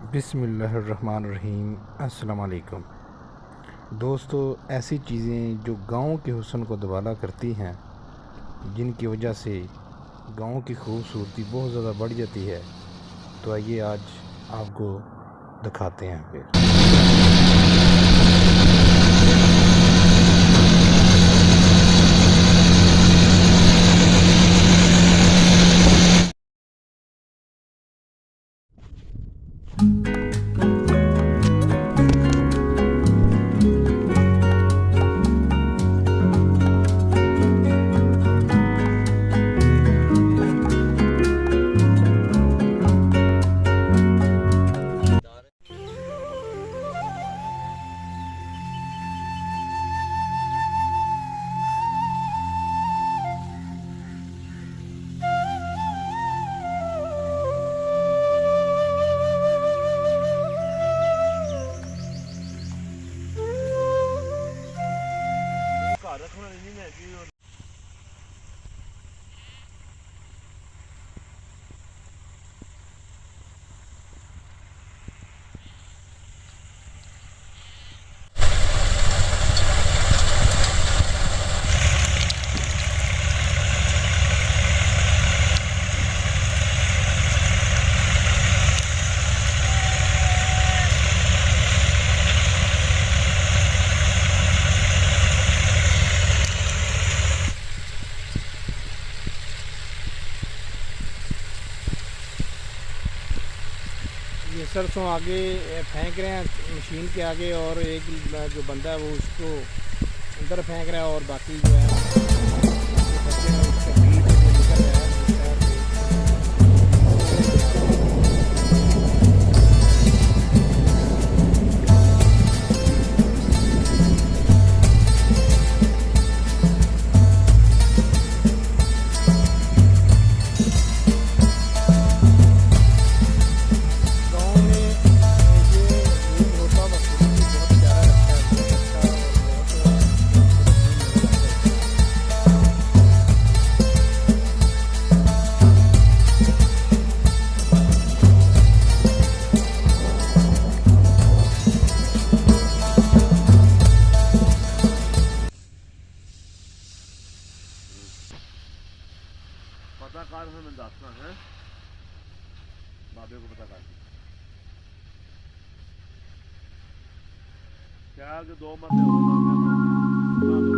बिस्मिल्लाहिर्रहमानिर्रहीम। अस्सलाम वालेकुम दोस्तों, ऐसी चीज़ें जो गाँव के हुस्न को दुबाला करती हैं, जिनकी वजह से गाँव की खूबसूरती बहुत ज़्यादा बढ़ जाती है, तो आइए आज आपको दिखाते हैं फिर। ये सरसों आगे फेंक रहे हैं मशीन के आगे, और एक जो बंदा है वो उसको अंदर फेंक रहा है, और बाकी जो है बच्चे हैं उसका बीज जो निकल रहा है उस टायर से। गाँव में ये यूज होता बस बहुत प्यारा लगता है, बहुत अच्छा और बहुत खूबसूरत लगता है। पत्रकार है, मैं दास्तान है बाबे को पता कर क्या कि 2 मरले हो गए